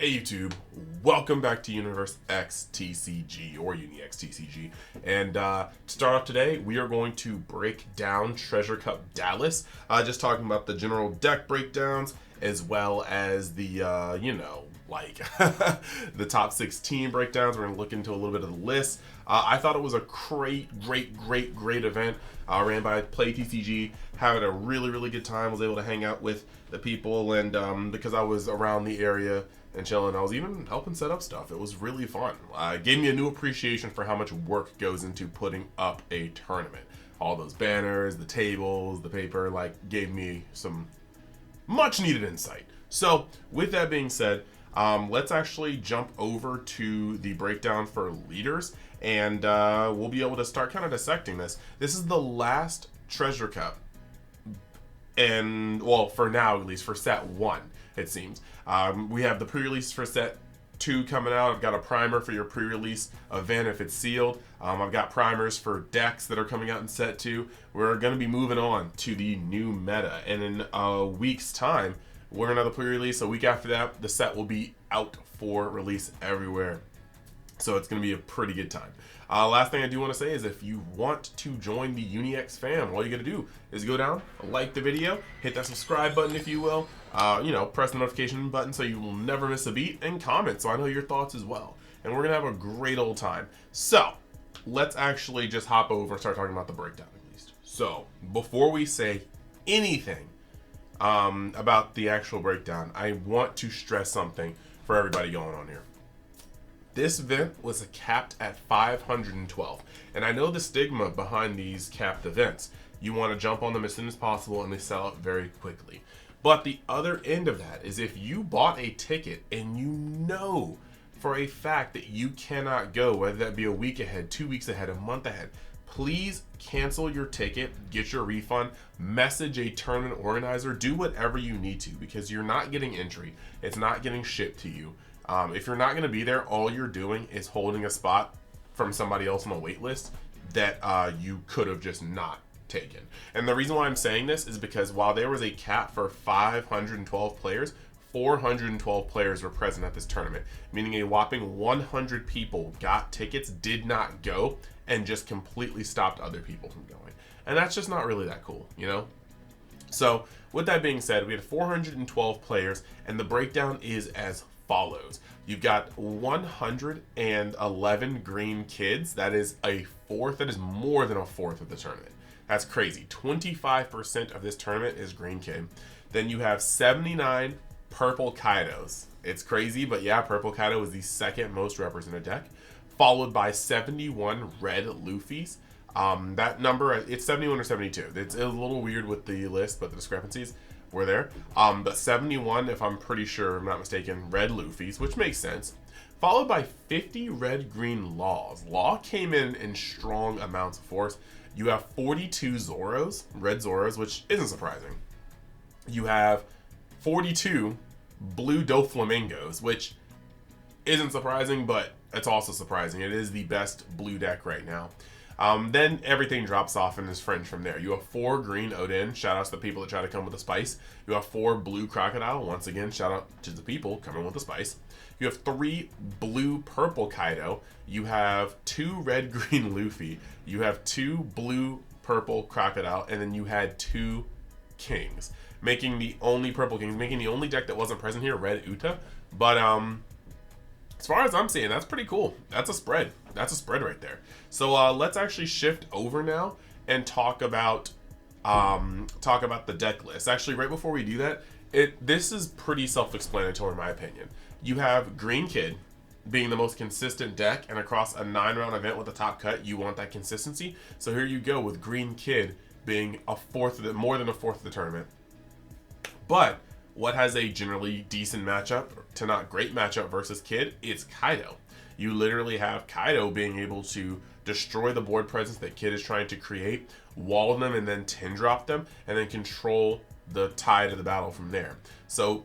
Hey YouTube, welcome back to Universe X TCG or Uni X TCG. And to start off today, we are going to break down Treasure Cup Dallas. Just talking about the general deck breakdowns as well as the, the top 16 breakdowns. We're going to look into a little bit of the list. I thought it was a great event ran by Play TCG. Having a really good time. Was able to hang out with the people and because I was around the area and chilling. I was even helping set up stuff. It was really fun. It gave me a new appreciation for how much work goes into putting up a tournament. All those banners, the tables, the paper, gave me some much needed insight. So with that being said, let's actually jump over to the breakdown for leaders and we'll be able to start kind of dissecting this. This is the last Treasure Cup. And, well, for now, at least, for set 1, it seems. We have the pre-release for set 2 coming out. I've got a primer for your pre-release event if it's sealed. I've got primers for decks that are coming out in set 2. We're going to be moving on to the new meta. And in a week's time, we're going to have the pre-release. A week after that, the set will be out for release everywhere. So it's going to be a pretty good time. Last thing I do want to say is if you want to join the UniX fam, all you got to do is go down, like the video, hit that subscribe button if you will, press the notification button so you will never miss a beat, and comment so I know your thoughts as well. And we're going to have a great old time. So let's actually just hop over and start talking about the breakdown at least. So before we say anything about the actual breakdown, I want to stress something for everybody going on here. This event was capped at 512, and I know the stigma behind these capped events. You want to jump on them as soon as possible and they sell out very quickly. But the other end of that is if you bought a ticket and you know for a fact that you cannot go, whether that be a week ahead, 2 weeks ahead, a month ahead, please cancel your ticket, get your refund, message a tournament organizer, do whatever you need to, because you're not getting entry. It's not getting shipped to you. If you're not going to be there, all you're doing is holding a spot from somebody else on the wait list that you could have just not taken. And the reason why I'm saying this is because while there was a cap for 512 players, 412 players were present at this tournament, meaning a whopping 100 people got tickets, did not go, and just completely stopped other people from going. And that's just not really that cool, you know? So with that being said, we had 412 players, and the breakdown is as follows. You've got 111 green kids. That is a fourth. That is more than a fourth of the tournament. That's crazy. 25% of this tournament is green kid. Then you have 79 purple Kaidos. It's crazy, but yeah, purple Kaido is the second most represented deck, followed by 71 red Luffys. That number, it's 71 or 72. It's a little weird with the list, but the discrepancies were there. But 71, if I'm pretty sure, I'm not mistaken, red Luffys, which makes sense. Followed by 50 red-green Laws. Law came in strong amounts of force. You have 42 Zoros, red Zoros, which isn't surprising. You have 42 blue Doflamingos, which isn't surprising, but it's also surprising. It is the best blue deck right now. Then everything drops off and is fringe from there. You have 4 green Odin. Shout out to the people that try to come with the spice. You have 4 blue Crocodile. Once again, shout out to the people coming with the spice. You have 3 blue purple Kaido. You have 2 red green Luffy. You have 2 blue purple Crocodile. And then you had 2 Kings, making the only purple Kings, making the only deck that wasn't present here, red Uta. But as far as I'm seeing, that's pretty cool. That's a spread. That's a spread right there. So let's actually shift over now and talk about the deck list. Actually, right before we do that, this is pretty self-explanatory in my opinion. You have Green Kid being the most consistent deck, and across a 9-round event with a top cut, you want that consistency. So here you go with Green Kid being more than a fourth of the tournament. But what has a generally decent matchup to not great matchup versus Kid? It's Kaido. You literally have Kaido being able to destroy the board presence that Kid is trying to create, wall them, and then 10-drop them, and then control the tide of the battle from there. So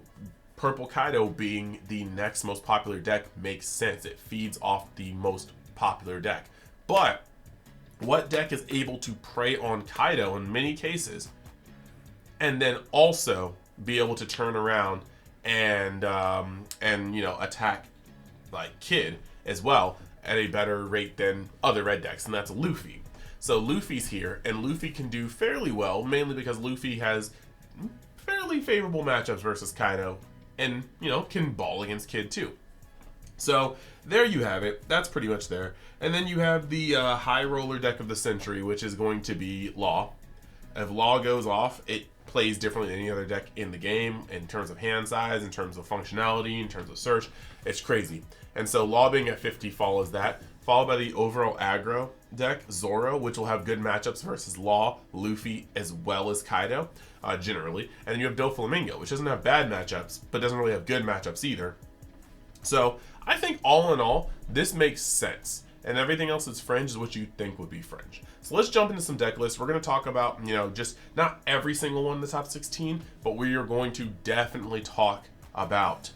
Purple Kaido being the next most popular deck makes sense. It feeds off the most popular deck. But what deck is able to prey on Kaido in many cases, and then also be able to turn around and you know, attack like Kid as well at a better rate than other red decks, and that's Luffy. So Luffy's here, and Luffy can do fairly well, mainly because Luffy has fairly favorable matchups versus Kaido, and you know, can ball against Kid too. So there you have it. That's pretty much there. And then you have the high roller deck of the century, which is going to be Law. If Law goes off, it plays differently than any other deck in the game in terms of hand size, in terms of functionality, in terms of search. It's crazy. And so Law being at 50 follows that, followed by the overall aggro deck, Zoro, which will have good matchups versus Law, Luffy, as well as Kaido, generally. And then you have Doflamingo, which doesn't have bad matchups, but doesn't really have good matchups either. So I think all in all, this makes sense. And everything else that's fringe is what you think would be fringe. So let's jump into some deck lists. We're going to talk about, you know, just not every single one in the top 16, but we are going to definitely talk about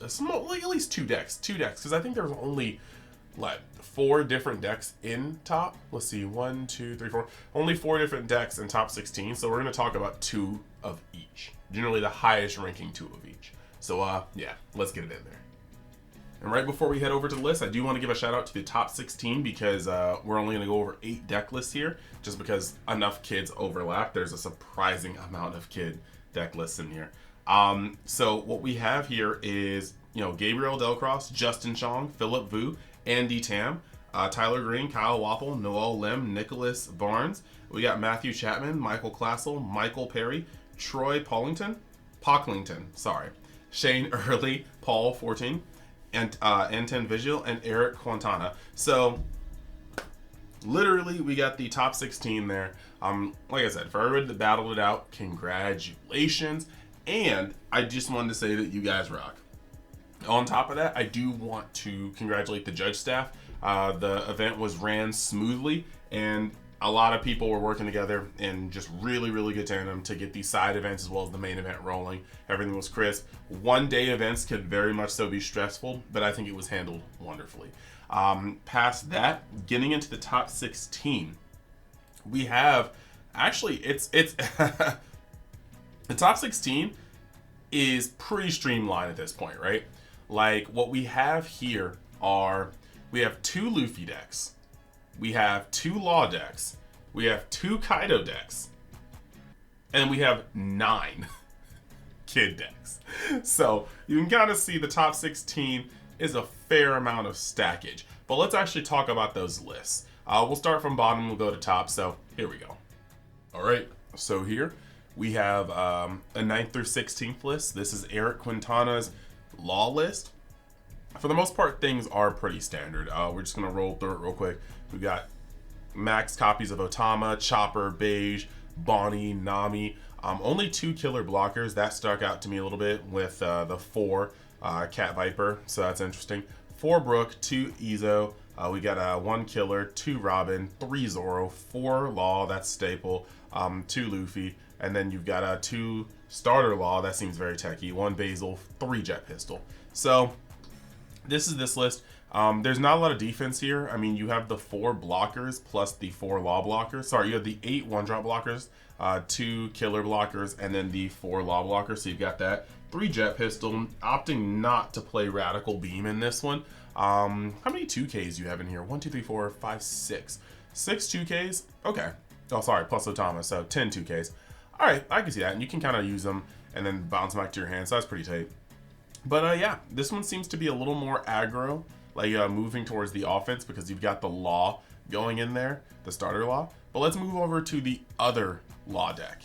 small, like at least two decks, because I think there's only like 4 different decks in top. Let's see, 1, 2, 3, 4. Only 4 different decks in top 16. So we're going to talk about 2 of each. Generally, the highest ranking 2 of each. So yeah, let's get it in there. And right before we head over to the list, I do want to give a shout out to the top 16 because we're only going to go over 8 deck lists here, just because enough kids overlap. There's a surprising amount of kid deck lists in here. So what we have here is, you know, Gabriel Delcross, Justin Chong, Philip Vu, Andy Tam, Tyler Green, Kyle Wapple, Noel Lim, Nicholas Barnes. We got Matthew Chapman, Michael Classel, Michael Perry, Troy Pocklington, Shane Early, Paul 14, and Anton Vigil, and Eric Quintana. So literally we got the top 16 there. Like I said, for everybody that battled it out, congratulations. And I just wanted to say that you guys rock. On top of that, I do want to congratulate the judge staff. The event was ran smoothly, and a lot of people were working together in just really, really good tandem to get these side events as well as the main event rolling. Everything was crisp. One-day events could very much so be stressful, but I think it was handled wonderfully. Past that, getting into the top 16, we have actually it's the top 16 is pretty streamlined at this point, right? Like what we have here are we have 2 Luffy decks. We have 2 Law decks, we have 2 Kaido decks, and we have 9 Kid decks. So you can kind of see the top 16 is a fair amount of stackage. But let's actually talk about those lists. We'll start from bottom, we'll go to top, so here we go. All right, so here we have a 9th through 16th list. This is Eric Quintana's Law list. For the most part, things are pretty standard. We're just going to roll through it real quick. We've got max copies of Otama, Chopper, Beige, Bonnie, Nami. Only 2 killer blockers. That stuck out to me a little bit with the 4 Cat Viper, so that's interesting. 4 Brook, 2 Izo. We got 1 killer, 2 Robin, 3 Zoro, 4 Law, that's staple, 2 Luffy, and then you've got 2 starter Law, that seems very techy, 1 Basil, 3 Jet Pistol. So this is this list. There's not a lot of defense here. I mean, you have the 4 blockers plus the 4 Law blockers. Sorry, you have the 8 one-drop blockers, 2 killer blockers, and then the 4 Law blockers. So you've got that. 3 Jet Pistol, opting not to play Radical Beam in this one. How many 2Ks do you have in here? 1, 2, 3, 4, 5, 6. 6 2Ks? Okay. Oh, sorry, plus Otama, so 10 2Ks. All right, I can see that. And you can kind of use them and then bounce them back to your hand, so that's pretty tight. But yeah, this one seems to be a little more aggro, like moving towards the offense because you've got the Law going in there, the starter Law. But let's move over to the other Law deck.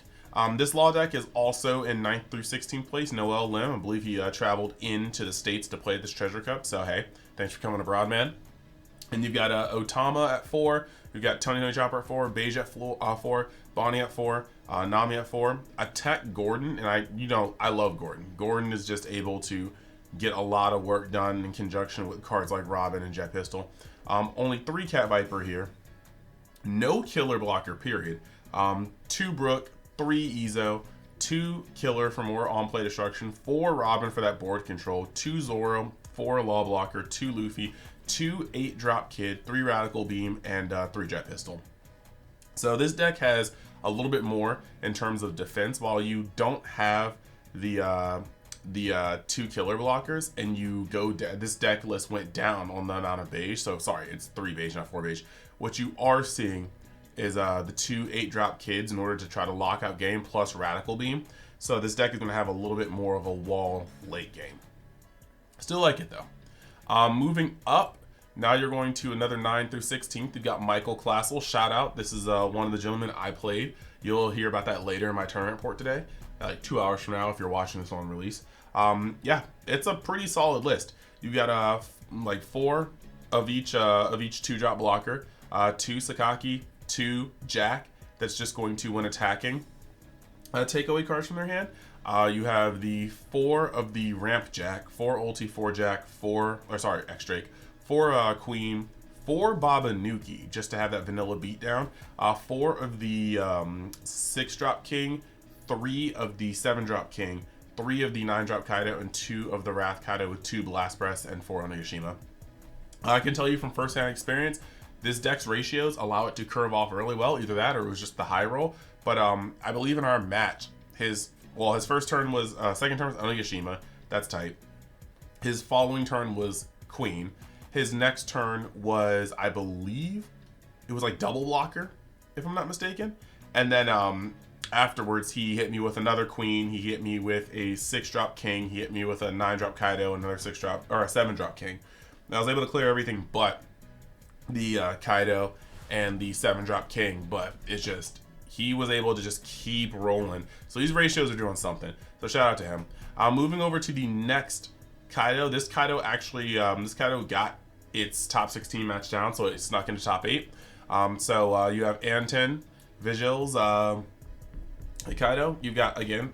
This Law deck is also in 9th through 16th place. Noel Lim, I believe he traveled into the States to play this Treasure Cup. So, hey, thanks for coming abroad, man. And you've got Otama at 4. You've got Tony Chopper at 4. Beige at 4. Bonnie at 4. Nami at 4. Attack Gordon. And I love Gordon. Gordon is just able to get a lot of work done in conjunction with cards like Robin and Jet Pistol. Only 3 Cat Viper here. No killer blocker, period. 2 Brook. 3 Izo, 2 killer for more on-play destruction, 4 Robin for that board control, 2 Zoro, 4 Law blocker, 2 Luffy, 2 8-drop Kid, 3 Radical Beam, and 3 Jet Pistol. So this deck has a little bit more in terms of defense, while you don't have the 2 killer blockers, and you go this deck list went down on the amount of beige. So sorry, it's 3 beige, not 4 beige. What you are seeing is the 2 8-drop kids in order to try to lock out game, plus radical beam. So this deck is going to have a little bit more of a wall late game. Still like it though. Moving up, now you're going to another 9 through 16th. You've got Michael Classel. Shout out. This is one of the gentlemen I played. You'll hear about that later in my tournament report today, like 2 hours from now if you're watching this on release. Yeah, it's a pretty solid list. You got like 4 of each 2-drop blocker, 2 Sakaki, 2 Jack. That's just going to, when attacking, take away cards from their hand. You have the 4 of the Ramp Jack, 4 Ulti, 4 Jack, 4 X Drake, 4 Queen, 4 Babanuki, just to have that vanilla beatdown. 4 of the 6-drop King, 3 of the 7-drop King, 3 of the 9-drop Kaido, and 2 of the Wrath Kaido with 2 Blast Breaths and 4 Onigashima. I can tell you from first-hand experience, this deck's ratios allow it to curve off really well. Either that or it was just the high roll. But I believe in our match, his first turn was, second turn was Onigashima. That's tight. His following turn was Queen. His next turn was, I believe, it was like double blocker, if I'm not mistaken. And then afterwards, he hit me with another Queen. He hit me with a 6-drop King. He hit me with a 9-drop Kaido, another 6-drop, or a 7-drop King. And I was able to clear everything but the Kaido and the 7-drop King. But it's just, he was able to just keep rolling. So these ratios are doing something. So shout out to him. Moving over to the next Kaido. This Kaido actually, got its top 16 match down, so it snuck into top 8. So you have Anton, Vigils, Kaido. You've got, again,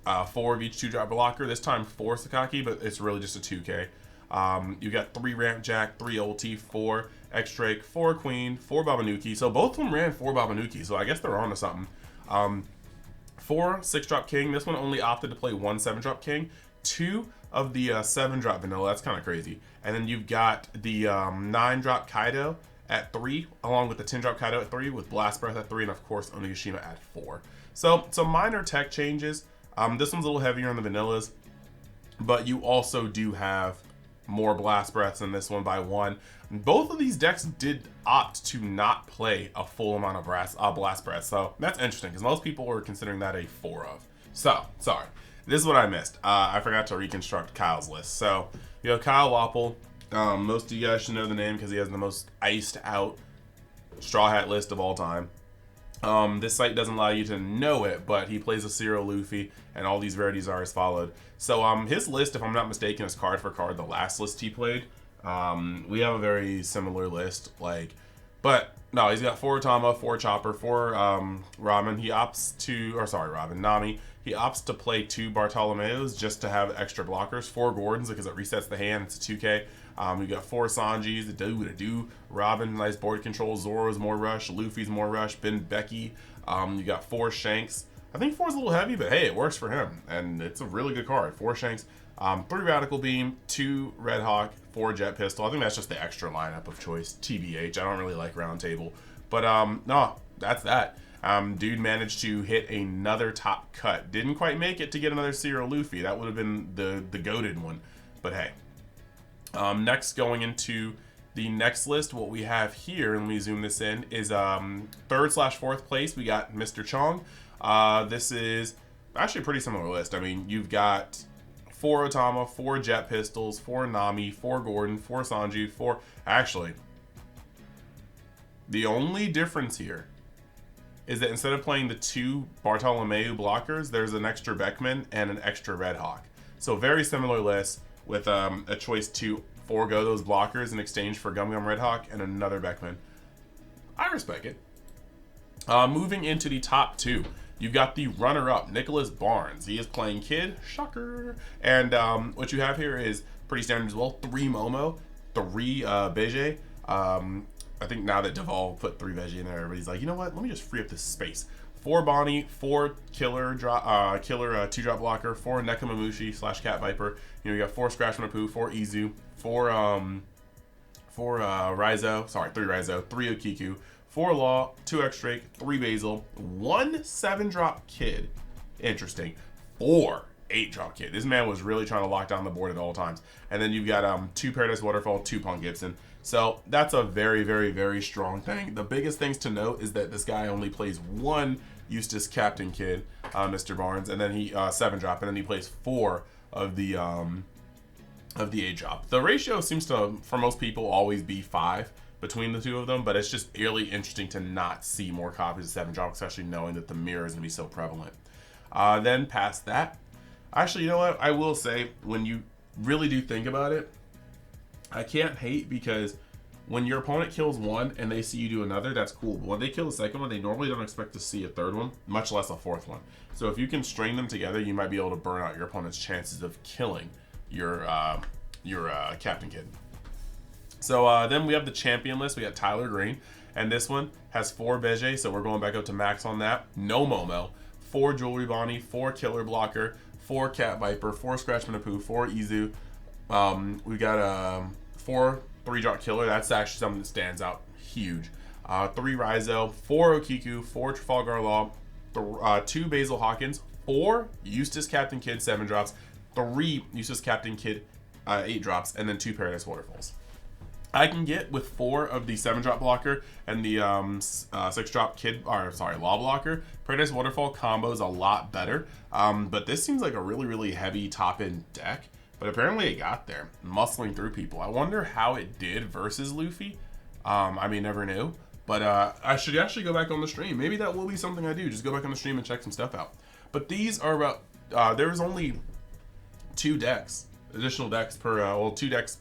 4 of each 2-drop blocker. This time 4 Sakaki, but it's really just a 2K. You got 3 Ramp Jack, 3 Ulti, 4 X Drake, 4 Queen, 4 Babanuki. So both of them ran 4 Babanuki, so I guess they're on to something. 4 6-drop King. This one only opted to play 1 7-drop King. 2 of the 7-drop vanilla. That's kind of crazy. And then you've got the 9-drop Kaido at 3, along with the 10-drop Kaido at 3, with Blast Breath at 3, and of course Onigashima at 4. So some minor tech changes. This one's a little heavier on the vanillas, but you also do have more Blast Breaths in this one by 1. Both of these decks did opt to not play a full amount of Blast Breaths, so that's interesting because most people were considering that a 4 of. So, sorry. This is what I missed. I forgot to reconstruct Kyle's list. So, you have Kyle Wapple. Most of you guys should know the name because he has the most iced out Straw Hat list of all time. This site doesn't allow you to know it, but he plays a Zero Luffy, and all these rarities are as followed. So his list, if I'm not mistaken, is card for card the last list he played. We have a very similar list, but no, he's got 4 Tama, 4 Chopper, 4 Robin. He opts to, Nami. He opts to play 2 Bartolomeos just to have extra blockers, 4 Gordons because it resets the hand. It's a 2K. We got 4 Sanjis, the do. Robin, nice board control. Zoro's more rush. Luffy's more rush. Ben Becky. You got 4 Shanks. I think 4's a little heavy, but hey, it works for him. And it's a really good card. 4 Shanks. 3 Radical Beam. 2 Red Hawk. 4 Jet Pistol. I think that's just the extra lineup of choice. TBH. I don't really like Round Table. But no, that's that. Dude managed to hit another top cut. Didn't quite make it to get another Zero Luffy. That would have been the goated one. But hey. Next, going into the next list, what we have here, and let me zoom this in, is 3rd/4th place. We got Mr. Chong. This is actually a pretty similar list. I mean, you've got 4 Otama, 4 Jet Pistols, 4 Nami, 4 Gordon, 4 Sanji, 4... Actually, the only difference here is that instead of playing the 2 Bartolomeu blockers, there's an extra Beckman and an extra Red Hawk. So very similar list with a choice to forego those blockers in exchange for Gum Gum Red Hawk and another Beckman. I respect it. Moving into the top 2, you've got the runner-up, Nicholas Barnes. He is playing Kid, shocker. And what you have here is pretty standard as well. 3 Momo, 3 Beige. I think now that Deval put 3 Veggie in there, everybody's like, you know what? Let me just free up this space. 4 Bonnie, 4 Killer 2-drop blocker, 4 Nekamamushi / Cat Viper. You know, you got 4 Scratch Mapu, 4 Izu, 4 Raizo, 3 Raizo, 3 Okiku, 4 Law, 2 X-Drake, 3 Basil, 1 7-drop Kid. Interesting. 4 8-drop Kid. This man was really trying to lock down the board at all times. And then you've got 2 Paradise Waterfall, 2 Punk Gibson. So that's a very, very, very strong thing. The biggest things to note is that this guy only plays 1 Eustace Captain Kid, Mr. Barnes, and then he 7-drop, and then he plays 4 of the 8-drop. The ratio seems to, for most people, always be 5 between the two of them, but it's just really interesting to not see more copies of 7-drop, especially knowing that the mirror is going to be so prevalent. Then past that, actually, you know what? I will say, when you really do think about it, I can't hate, because when your opponent kills 1 and they see you do another, that's cool. But when they kill the second one, they normally don't expect to see a 3rd one, much less a 4th one. So if you can string them together, you might be able to burn out your opponent's chances of killing your Captain Kid. So then we have the champion list. We got Tyler Green, and this one has 4 Beige, so we're going back up to max on that. No Momo, 4 Jewelry Bonnie, 4 Killer Blocker, 4 Cat Viper, 4 Scratchman Poo, 4 Izu. We got 4 3-drop Killer. That's actually something that stands out huge. 3 Raizo, 4 Okiku, 4 Trafalgar Law, 2 Basil Hawkins, 4 Eustace Captain Kid 7-drops, 3 Eustace Captain Kid 8-drops, and then 2 Paradise Waterfalls. I can get with 4 of the 7-drop blocker and the 6-drop Law blocker. Paradise Waterfall combo is a lot better, but this seems like a really, really heavy top-end deck. But apparently it got there, muscling through people. I wonder how it did versus Luffy. I mean, never knew. But I should actually go back on the stream. Maybe that will be something I do. Just go back on the stream and check some stuff out. But these are about, there's only 2 decks, additional decks per, 2 decks.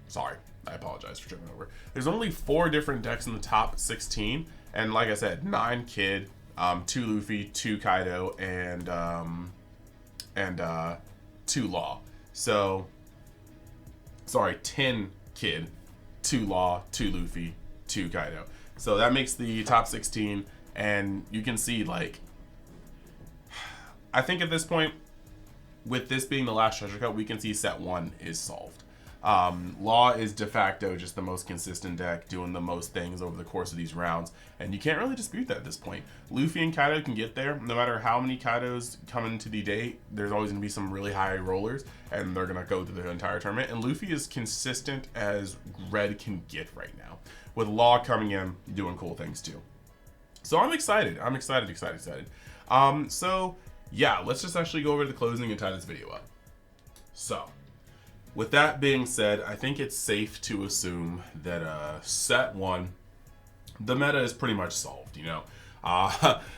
Sorry, I apologize for tripping over. There's only 4 different decks in the top 16. And like I said, 9 Kid, 2 Luffy, 2 Kaido, and 2 Law. So, sorry, 10 Kid, 2 Law, 2 Luffy, 2 Kaido. So that makes the top 16, and you can see, like, I think at this point, with this being the last treasure cut, we can see set 1 is solved. Law is de facto just the most consistent deck, doing the most things over the course of these rounds, and you can't really dispute that at this point. Luffy and Kaido can get there. No matter how many Kaidos come into the day, there's always going to be some really high rollers, and they're going to go through the entire tournament, and Luffy is consistent as Red can get right now, with Law coming in, doing cool things too. So I'm excited. I'm excited. So yeah, let's just actually go over to the closing and tie this video up. So, with that being said, I think it's safe to assume that set 1, the meta is pretty much solved, you know.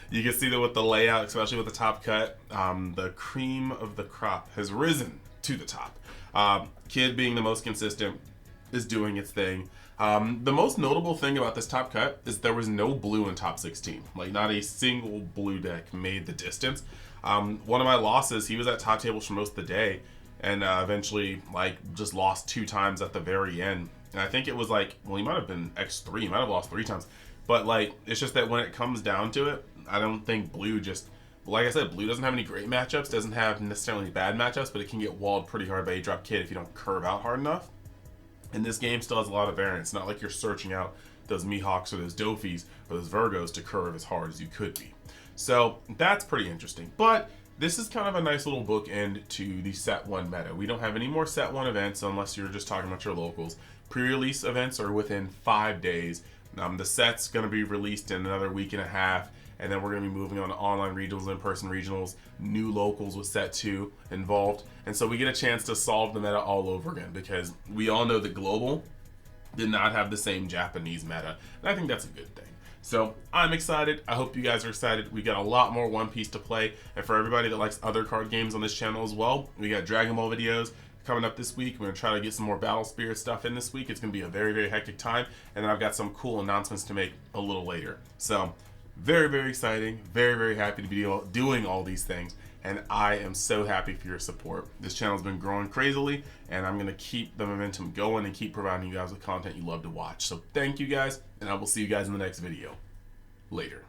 You can see that with the layout, especially with the top cut, the cream of the crop has risen to the top. Kid being the most consistent is doing its thing. The most notable thing about this top cut is there was no blue in top 16. Like, not a single blue deck made the distance. One of my losses, he was at top tables for most of the day, and eventually, like, just lost 2 times at the very end. And I think it was like, well, he might have been X3, he might have lost 3 times. But, like, it's just that when it comes down to it, I don't think blue just, like I said, blue doesn't have any great matchups, doesn't have necessarily bad matchups, but it can get walled pretty hard by 8-drop Kid if you don't curve out hard enough. And this game still has a lot of variance. It's not like you're searching out those Mihawks or those Dofis or those Virgos to curve as hard as you could be. So that's pretty interesting. But this is kind of a nice little bookend to the set 1 meta. We don't have any more set 1 events unless you're just talking about your locals. Pre-release events are within 5 days. The set's going to be released in another week and a half, and then we're going to be moving on to online regionals, in-person regionals, new locals with set 2 involved. And so we get a chance to solve the meta all over again, because we all know that global did not have the same Japanese meta, and I think that's a good thing. So I'm excited. I hope you guys are excited. We got a lot more One Piece to play, and for everybody that likes other card games on this channel as well, we got Dragon Ball videos coming up this week. We're going to try to get some more Battle Spirit stuff in this week. It's going to be a very, very hectic time, and then I've got some cool announcements to make a little later. So very, very exciting. Very, very happy to be doing all these things, and I am so happy for your support. This channel's been growing crazily, and I'm going to keep the momentum going and keep providing you guys with content you love to watch. So thank you guys, and I will see you guys in the next video. Later.